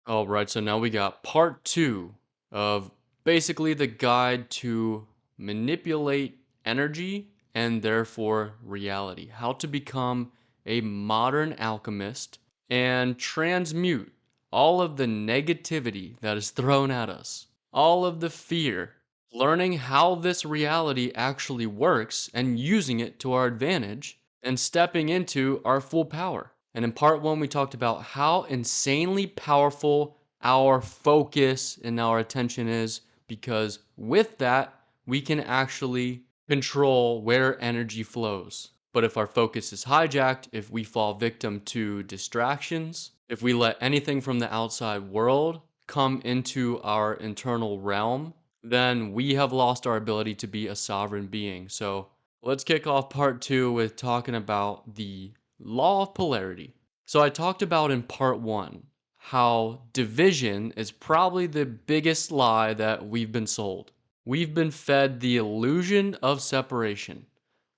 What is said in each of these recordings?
All right, so now we got part two of basically the guide to manipulate energy and therefore reality. How to become a modern alchemist and transmute all of the negativity that is thrown at us, all of the fear, learning how this reality actually works and using it to our advantage and stepping into our full power. And in part one, we talked about how insanely powerful our focus and our attention is, because with that, we can actually control where energy flows. But if our focus is hijacked, if we fall victim to distractions, if we let anything from the outside world come into our internal realm, then we have lost our ability to be a sovereign being. So let's kick off part two with talking about the law of polarity. So I talked about in part one how division is probably the biggest lie that we've been sold. We've been fed the illusion of separation,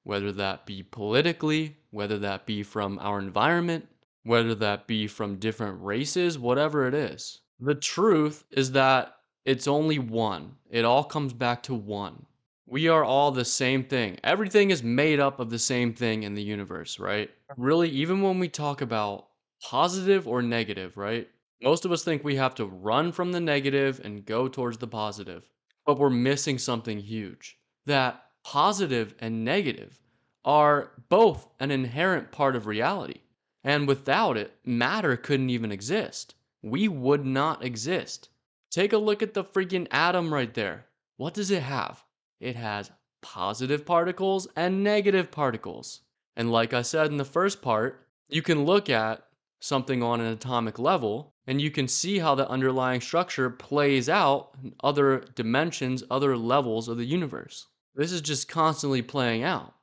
whether that be politically, whether that be from our environment, whether that be from different races, whatever it is. The truth is that it's only one. It all comes back to one. We are all the same thing. Everything is made up of the same thing in the universe, right? Really, even when we talk about positive or negative, right? Most of us think we have to run from the negative and go towards the positive, but we're missing something huge. That positive and negative are both an inherent part of reality. And without it, matter couldn't even exist. We would not exist. Take a look at the freaking atom right there. What does it have? It has positive particles and negative particles. And like I said in the first part, you can look at something on an atomic level and you can see how the underlying structure plays out in other dimensions, other levels of the universe. This is just constantly playing out.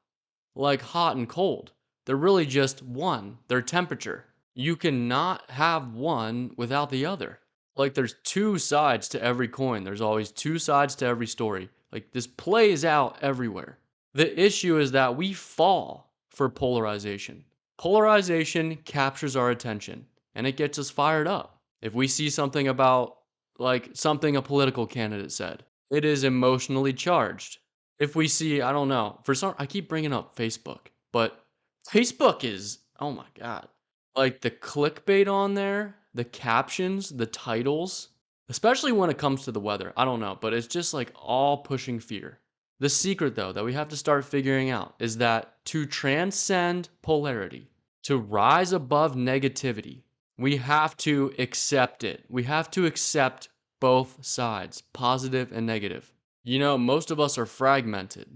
Like hot and cold. They're really just one, their temperature. You cannot have one without the other. Like there's two sides to every coin. There's always two sides to every story. Like this plays out everywhere. The issue is that we fall for polarization. Polarization captures our attention and it gets us fired up. If we see something about like something a political candidate said, it is emotionally charged. If we see, I don't know, for some, I keep bringing up Facebook, but Facebook is, oh my God, like the clickbait on there, the captions, the titles, especially when it comes to the weather. I don't know, but it's just like all pushing fear. The secret, though, that we have to start figuring out is that to transcend polarity, to rise above negativity, we have to accept it. We have to accept both sides, positive and negative. You know, most of us are fragmented.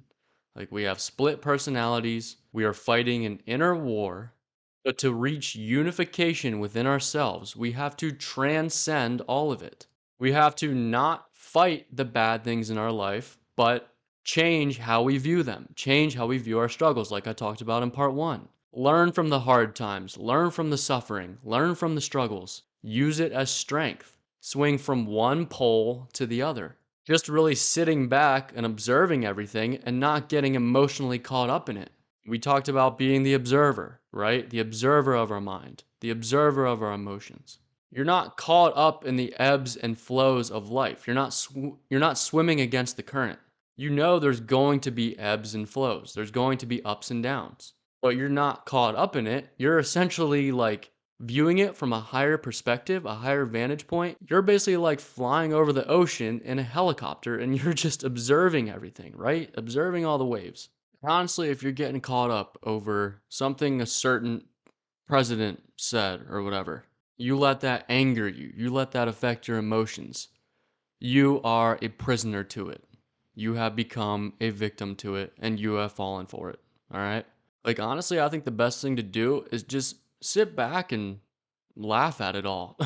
Like we have split personalities, we are fighting an inner war. But to reach unification within ourselves, we have to transcend all of it. We have to not fight the bad things in our life, but change how we view them, change how we view our struggles, like I talked about in part one. Learn from the hard times, learn from the suffering, learn from the struggles, use it as strength, swing from one pole to the other. Just really sitting back and observing everything and not getting emotionally caught up in it. We talked about being the observer, right? The observer of our mind, the observer of our emotions. You're not caught up in the ebbs and flows of life. You're not swimming against the current. You know there's going to be ebbs and flows. There's going to be ups and downs. But you're not caught up in it. You're essentially like viewing it from a higher perspective, a higher vantage point. You're basically like flying over the ocean in a helicopter and you're just observing everything, right? Observing all the waves. Honestly, if you're getting caught up over something a certain president said or whatever, you let that anger you, you let that affect your emotions. You are a prisoner to it. You have become a victim to it and you have fallen for it. All right? Like, honestly, I think the best thing to do is just sit back and laugh at it all.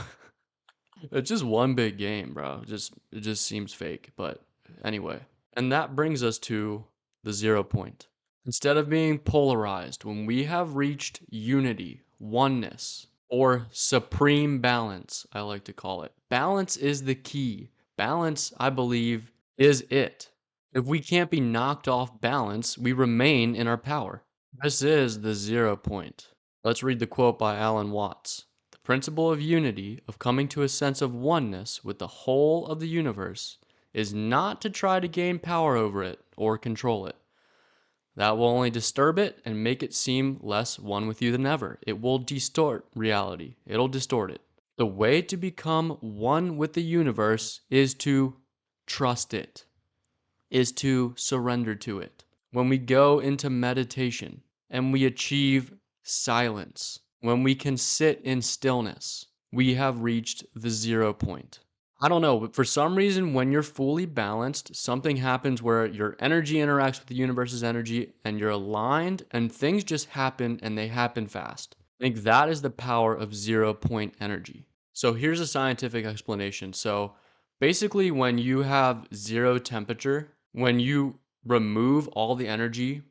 It's just one big game, bro. It just seems fake, but anyway. And that brings us to the 0 point. Instead of being polarized, when we have reached unity, oneness, or supreme balance, I like to call it. Balance is the key. Balance, I believe, is it. If we can't be knocked off balance, we remain in our power. This is the 0 point. Let's read the quote by Alan Watts. principle of unity, of coming to a sense of oneness with the whole of the universe, is not to try to gain power over it or control it. That will only disturb it and make it seem less one with you than ever. It will distort reality, it'll distort it. The way to become one with the universe is to trust it, is to surrender to it. When we go into meditation and we achieve silence, when we can sit in stillness, we have reached the 0 point. I don't know, but for some reason, when you're fully balanced, something happens where your energy interacts with the universe's energy and you're aligned and things just happen and they happen fast. I think that is the power of 0 point energy. So here's a scientific explanation. So basically, when you have zero temperature, when you remove all the energy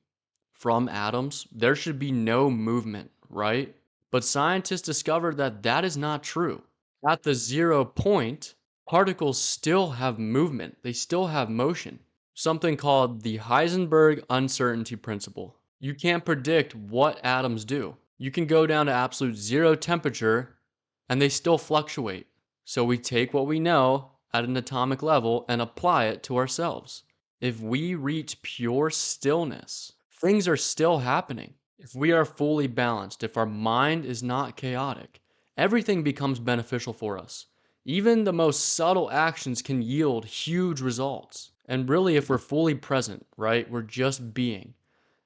from atoms, there should be no movement, right? But scientists discovered that that is not true. At the 0 point, particles still have movement, they still have motion. Something called the Heisenberg uncertainty principle. You can't predict what atoms do. You can go down to absolute zero temperature and they still fluctuate. So we take what we know at an atomic level and apply it to ourselves. If we reach pure stillness, things are still happening. If we are fully balanced, if our mind is not chaotic, everything becomes beneficial for us. Even the most subtle actions can yield huge results. And really, if we're fully present, right, we're just being,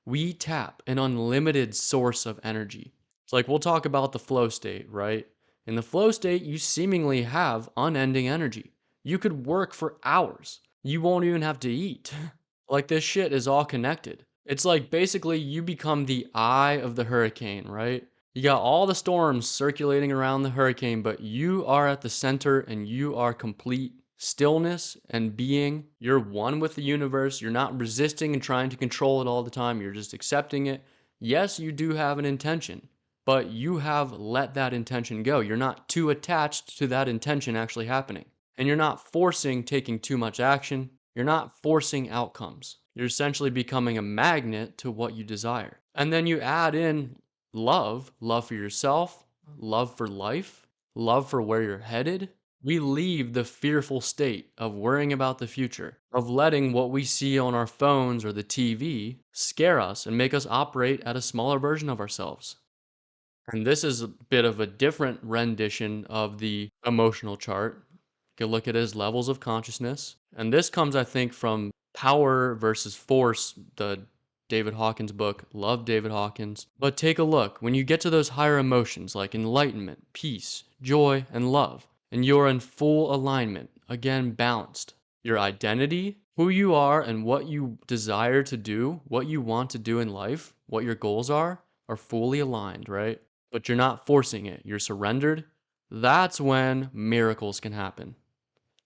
we tap an unlimited source of energy. It's like we'll talk about the flow state, right? In the flow state, you seemingly have unending energy. You could work for hours. You won't even have to eat. Like this shit is all connected. It's like basically you become the eye of the hurricane, right? You got all the storms circulating around the hurricane, but you are at the center and you are complete stillness and being. You're one with the universe. You're not resisting and trying to control it all the time. You're just accepting it. Yes, you do have an intention, but you have let that intention go. You're not too attached to that intention actually happening. And you're not forcing taking too much action. You're not forcing outcomes. You're essentially becoming a magnet to what you desire. And then you add in love for yourself, love for life, love for where you're headed. We leave the fearful state of worrying about the future, of letting what we see on our phones or the TV scare us and make us operate at a smaller version of ourselves. And this is a bit of a different rendition of the emotional chart. You can look at it as levels of consciousness. And this comes, I think, from Power versus Force, the David Hawkins book. Love David Hawkins. But take a look. When you get to those higher emotions like enlightenment, peace, joy, and love, and you're in full alignment, again, balanced, your identity, who you are, and what you desire to do, what you want to do in life, what your goals are fully aligned, right? But you're not forcing it. You're surrendered. That's when miracles can happen.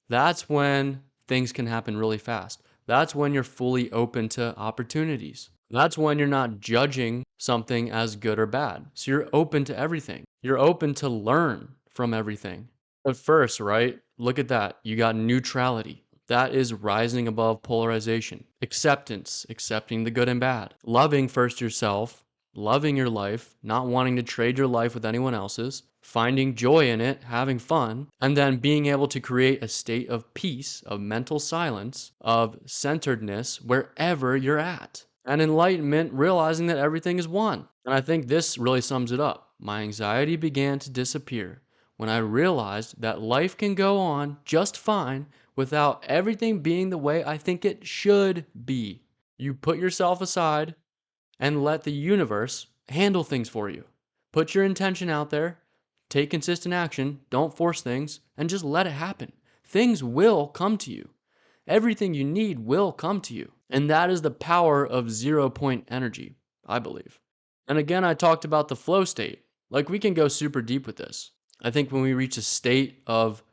That's when things can happen really fast. That's when you're fully open to opportunities. That's when you're not judging something as good or bad. So you're open to everything. You're open to learn from everything. But first, right? Look at that. You got neutrality. That is rising above polarization. Acceptance, accepting the good and bad. Loving first yourself, loving your life, not wanting to trade your life with anyone else's, finding joy in it, having fun, and then being able to create a state of peace, of mental silence, of centeredness wherever you're at. And enlightenment, realizing that everything is one. And I think this really sums it up. My anxiety began to disappear when I realized that life can go on just fine without everything being the way I think it should be. You put yourself aside and let the universe handle things for you. Put your intention out there, take consistent action, don't force things, and just let it happen. Things will come to you. Everything you need will come to you. And that is the power of 0 point energy, I believe. And again, I talked about the flow state. Like we can go super deep with this. I think when we reach a state of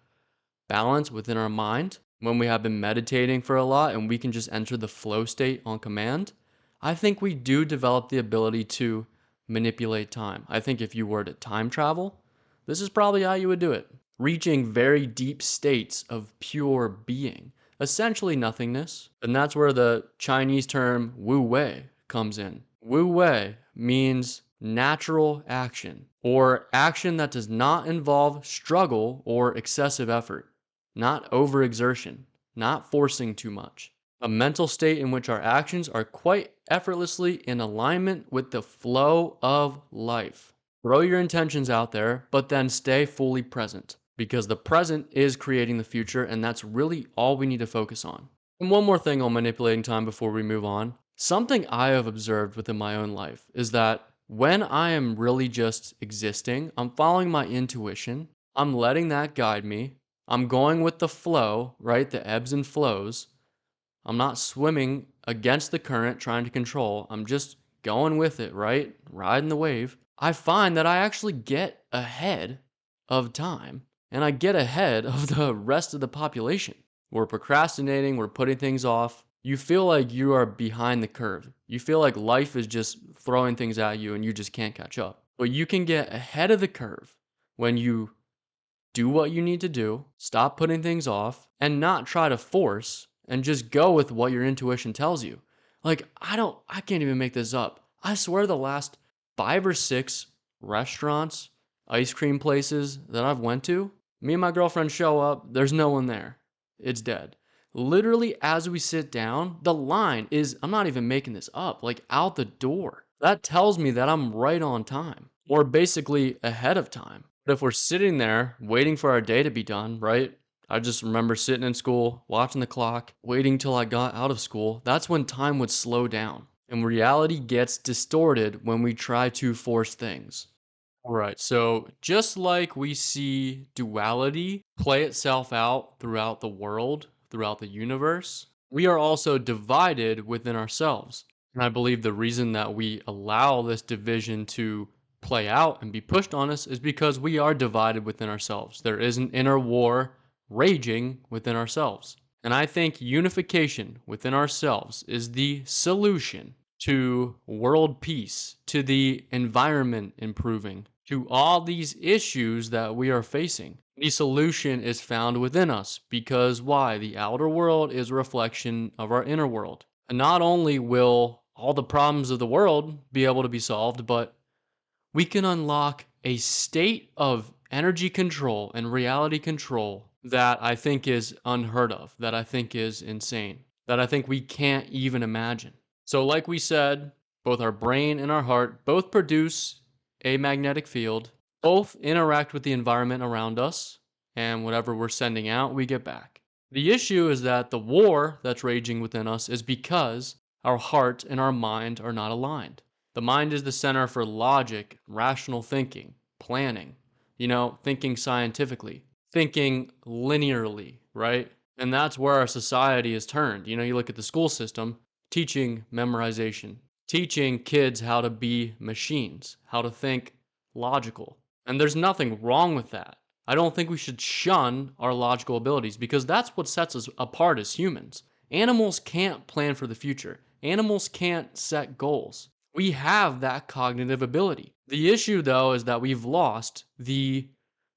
balance within our mind, when we have been meditating for a lot and we can just enter the flow state on command, I think we do develop the ability to manipulate time. I think if you were to time travel, this is probably how you would do it. Reaching very deep states of pure being, essentially nothingness. And that's where the Chinese term wu wei comes in. Wu wei means natural action. or action that does not involve struggle or excessive effort, not overexertion, not forcing too much. A mental state in which our actions are quite effortlessly in alignment with the flow of life. Throw your intentions out there, but then stay fully present because the present is creating the future, and that's really all we need to focus on. And one more thing on manipulating time before we move on. Something I have observed within my own life is that when I am really just existing, I'm following my intuition, I'm letting that guide me, I'm going with the flow, right? The ebbs and flows. I'm not swimming against the current trying to control. I'm just going with it, right? Riding the wave. I find that I actually get ahead of time and I get ahead of the rest of the population. We're procrastinating, we're putting things off. You feel like you are behind the curve. You feel like life is just throwing things at you and you just can't catch up. But you can get ahead of the curve when you do what you need to do, stop putting things off, and not try to force and just go with what your intuition tells you. Like, I can't even make this up. I swear the last 5 or 6 restaurants, ice cream places that I've went to, me and my girlfriend show up, there's no one there. It's dead. Literally, as we sit down, the line is, I'm not even making this up, like out the door. That tells me that I'm right on time, or basically ahead of time. But if we're sitting there waiting for our day to be done, right? I just remember sitting in school, watching the clock, waiting till I got out of school. That's when time would slow down. And reality gets distorted when we try to force things. All right, so just like we see duality play itself out throughout the world, throughout the universe, we are also divided within ourselves. And I believe the reason that we allow this division to play out and be pushed on us is because we are divided within ourselves. There is an inner war raging within ourselves. And I think unification within ourselves is the solution to world peace, to the environment improving, to all these issues that we are facing. The solution is found within us because why? The outer world is a reflection of our inner world. And not only will all the problems of the world be able to be solved, but we can unlock a state of energy control and reality control that I think is unheard of, that I think is insane, that I think we can't even imagine. So, like we said, both our brain and our heart both produce a magnetic field, both interact with the environment around us, and whatever we're sending out, we get back. The issue is that the war that's raging within us is because our heart and our mind are not aligned. The mind is the center for logic, rational thinking, planning, thinking scientifically, thinking linearly, right? And that's where our society is turned. You look at the school system, teaching memorization, teaching kids how to be machines, how to think logical. And there's nothing wrong with that. I don't think we should shun our logical abilities because that's what sets us apart as humans. Animals can't plan for the future. Animals can't set goals. We have that cognitive ability. The issue, though, is that we've lost the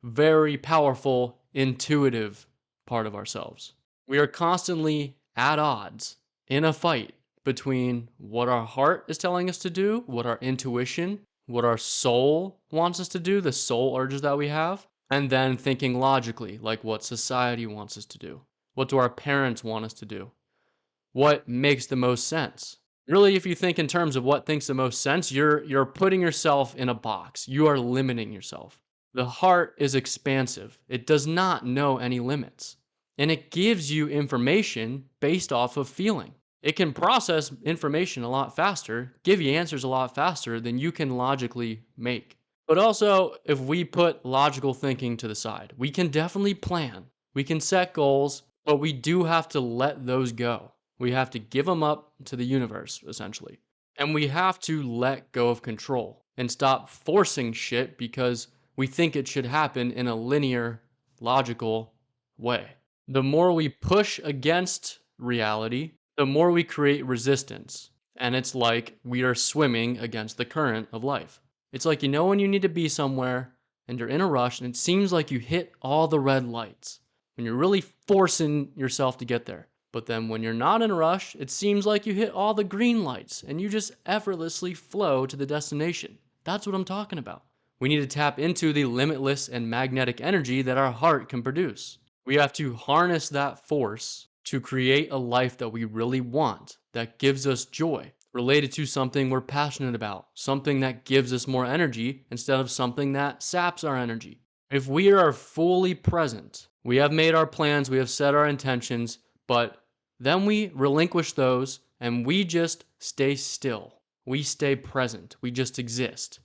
very powerful intuitive part of ourselves. We are constantly at odds in a fight between what our heart is telling us to do, what our intuition, what our soul wants us to do, the soul urges that we have, and then thinking logically, like what society wants us to do. What do our parents want us to do? What makes the most sense? Really, if you think in terms of what makes the most sense, you're putting yourself in a box. You are limiting yourself. The heart is expansive. It does not know any limits. And it gives you information based off of feeling. It can process information a lot faster, give you answers a lot faster than you can logically make. But also, if we put logical thinking to the side, we can definitely plan. We can set goals, but we do have to let those go. We have to give them up to the universe, essentially. And we have to let go of control and stop forcing shit because we think it should happen in a linear, logical way. The more we push against reality, the more we create resistance. And it's like we are swimming against the current of life. It's like when you need to be somewhere and you're in a rush and it seems like you hit all the red lights when you're really forcing yourself to get there. But then when you're not in a rush, it seems like you hit all the green lights and you just effortlessly flow to the destination. That's what I'm talking about. We need to tap into the limitless and magnetic energy that our heart can produce. We have to harness that force to create a life that we really want, that gives us joy, related to something we're passionate about, something that gives us more energy instead of something that saps our energy. If we are fully present, we have made our plans, we have set our intentions, but then we relinquish those and we just stay still. We stay present. We just exist.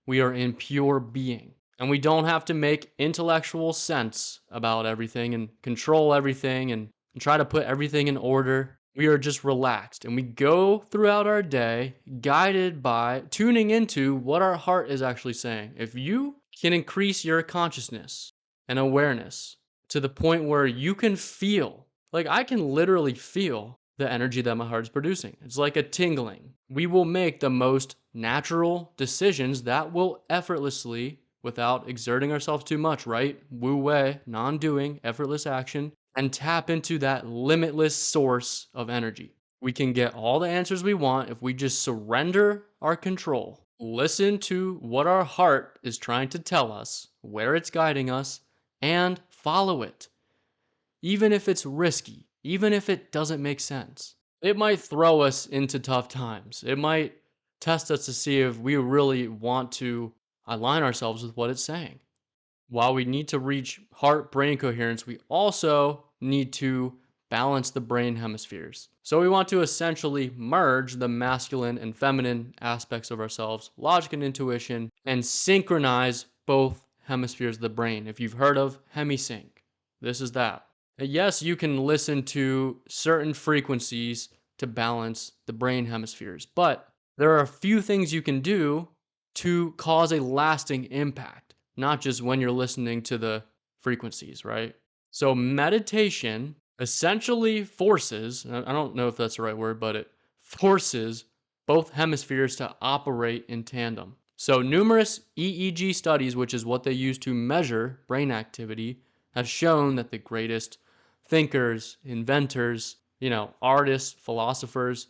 We are in pure being. And we don't have to make intellectual sense about everything and control everything and try to put everything in order. We are just relaxed and we go throughout our day guided by tuning into what our heart is actually saying. If you can increase your consciousness and awareness to the point where you can feel, like I can literally feel the energy that my heart is producing. It's like a tingling. We will make the most natural decisions that will effortlessly, without exerting ourselves too much, right? Wu Wei, non doing, effortless action, and tap into that limitless source of energy. We can get all the answers we want if we just surrender our control. Listen to what our heart is trying to tell us, where it's guiding us, and follow it. Even if it's risky, even if it doesn't make sense. It might throw us into tough times. It might test us to see if we really want to align ourselves with what it's saying. While we need to reach heart brain coherence, we also need to balance the brain hemispheres. So we want to essentially merge the masculine and feminine aspects of ourselves, logic and intuition, and synchronize both hemispheres of the brain. If you've heard of hemisync, this is that. Yes, you can listen to certain frequencies to balance the brain hemispheres, but there are a few things you can do to cause a lasting impact, not just when you're listening to the frequencies, right? So, meditation essentially forces, I don't know if that's the right word, but it forces both hemispheres to operate in tandem. So, numerous EEG studies, which is what they use to measure brain activity, have shown that the greatest thinkers, inventors, artists, philosophers,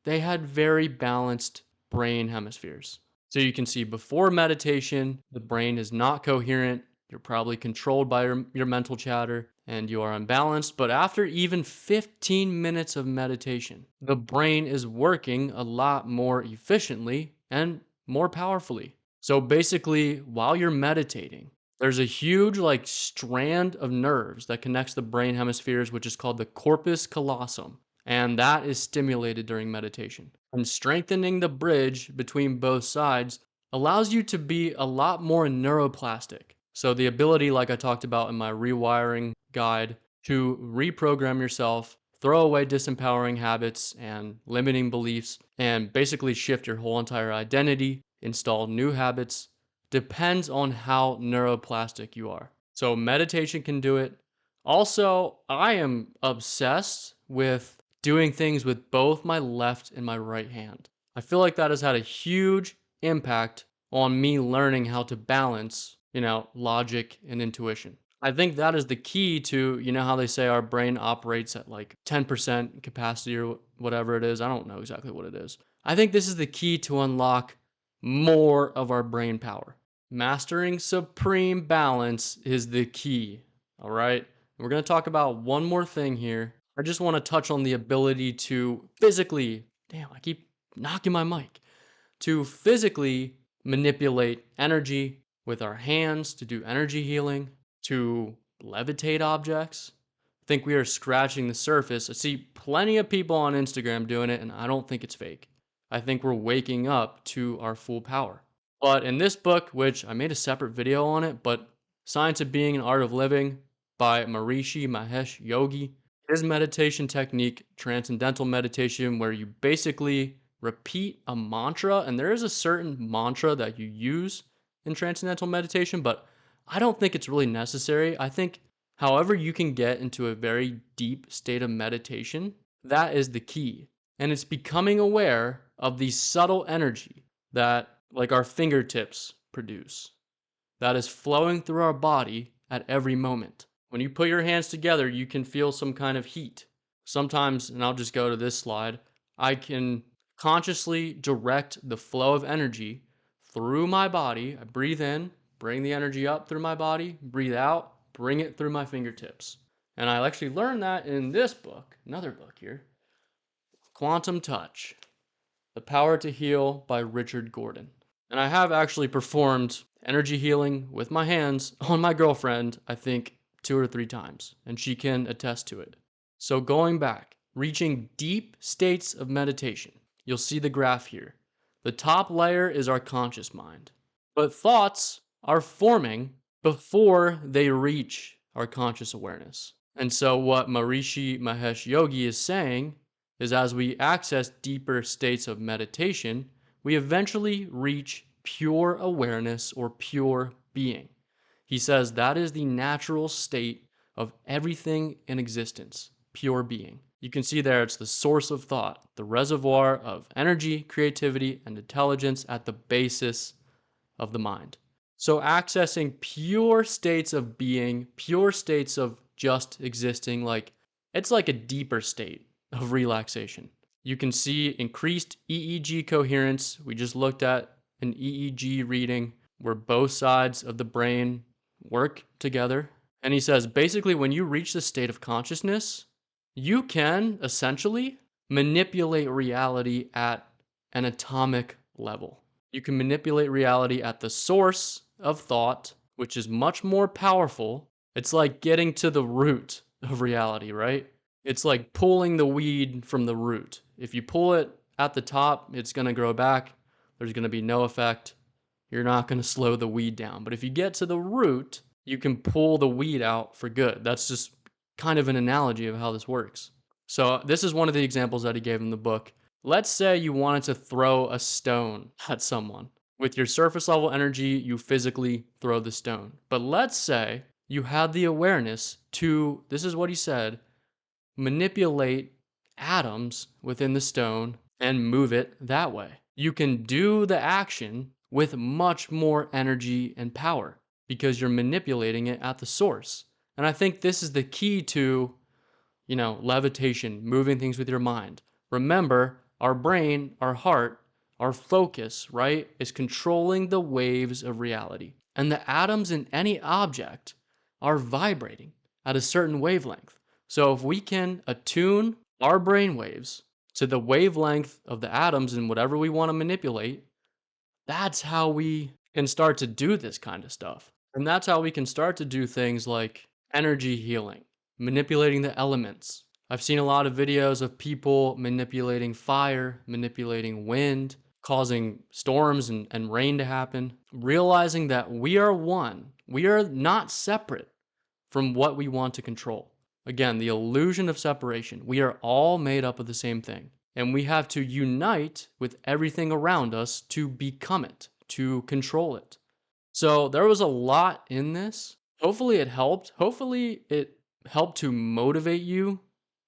they had very balanced brain hemispheres. So you can see before meditation, the brain is not coherent. You're probably controlled by your mental chatter and you are unbalanced. But after even 15 minutes of meditation, the brain is working a lot more efficiently and more powerfully. So basically, while you're meditating, there's a huge like strand of nerves that connects the brain hemispheres, which is called the corpus callosum. And that is stimulated during meditation. And strengthening the bridge between both sides allows you to be a lot more neuroplastic. So the ability, like I talked about in my rewiring guide, to reprogram yourself, throw away disempowering habits and limiting beliefs, and basically shift your whole entire identity, install new habits, depends on how neuroplastic you are. So meditation can do it. Also, I am obsessed with doing things with both my left and my right hand. I feel like that has had a huge impact on me learning how to balance, logic and intuition. I think that is the key to, how they say our brain operates at like 10% capacity or whatever it is. I don't know exactly what it is. I think this is the key to unlock more of our brain power. Mastering supreme balance is the key. All right. We're going to talk about one more thing here. I just want to touch on the ability to physically, damn, I keep knocking my mic, to physically manipulate energy with our hands to do energy healing, to levitate objects. I think we are scratching the surface. I see plenty of people on Instagram doing it, and I don't think it's fake. I think we're waking up to our full power. But in this book, which I made a separate video on it, but Science of Being and Art of Living by Maharishi Mahesh Yogi, his meditation technique, transcendental meditation, where you basically repeat a mantra, and there is a certain mantra that you use in transcendental meditation, but I don't think it's really necessary. I think however you can get into a very deep state of meditation, that is the key. And it's becoming aware of the subtle energy that like our fingertips produce that is flowing through our body at every moment. When you put your hands together, you can feel some kind of heat. Sometimes, and I'll just go to this slide, I can consciously direct the flow of energy through my body. I breathe in, bring the energy up through my body, breathe out, bring it through my fingertips. And I actually learned that in this book, another book here, Quantum Touch, The Power to Heal by Richard Gordon. And I have actually performed energy healing with my hands on my girlfriend, I think 2 or 3 times, and she can attest to it. So going back, reaching deep states of meditation, you'll see the graph here. The top layer is our conscious mind, but thoughts are forming before they reach our conscious awareness. And so, what Maharishi Mahesh Yogi is saying is as we access deeper states of meditation, we eventually reach pure awareness or pure being. He says that is the natural state of everything in existence, pure being. You can see there it's the source of thought, the reservoir of energy, creativity, and intelligence at the basis of the mind. So, accessing pure states of being, pure states of just existing, like it's like a deeper state of relaxation. You can see increased EEG coherence. We just looked at an EEG reading where both sides of the brain work together. And he says basically, when you reach this state of consciousness, you can essentially manipulate reality at an atomic level. You can manipulate reality at the source of thought, which is much more powerful. It's like getting to the root of reality, right? It's like pulling the weed from the root. If you pull it at the top, it's going to grow back. There's going to be no effect. You're not going to slow the weed down. But if you get to the root, you can pull the weed out for good. That's just kind of an analogy of how this works. So, this is one of the examples that he gave in the book. Let's say you wanted to throw a stone at someone. With your surface level energy, you physically throw the stone. But let's say you had the awareness to, this is what he said, manipulate atoms within the stone and move it that way. You can do the action with much more energy and power because you're manipulating it at the source. And I think this is the key to, levitation, moving things with your mind. Remember, our brain, our heart, our focus, right, is controlling the waves of reality. And the atoms in any object are vibrating at a certain wavelength. So if we can attune our brain waves to the wavelength of the atoms in whatever we want to manipulate, that's how we can start to do this kind of stuff. And that's how we can start to do things like energy healing, manipulating the elements. I've seen a lot of videos of people manipulating fire, manipulating wind, causing storms and rain to happen, realizing that we are one. We are not separate from what we want to control. Again, the illusion of separation. We are all made up of the same thing. And we have to unite with everything around us to become it, to control it. So there was a lot in this. Hopefully it helped. Hopefully it helped to motivate you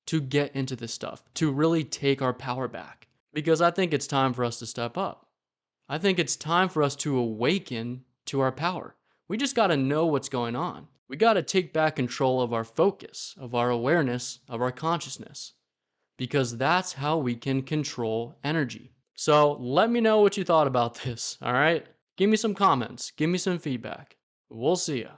to get into this stuff, to really take our power back. Because I think it's time for us to step up. I think it's time for us to awaken to our power. We just got to know what's going on. We got to take back control of our focus, of our awareness, of our consciousness, because that's how we can control energy. So let me know what you thought about this, all right? Give me some comments, give me some feedback. We'll see ya.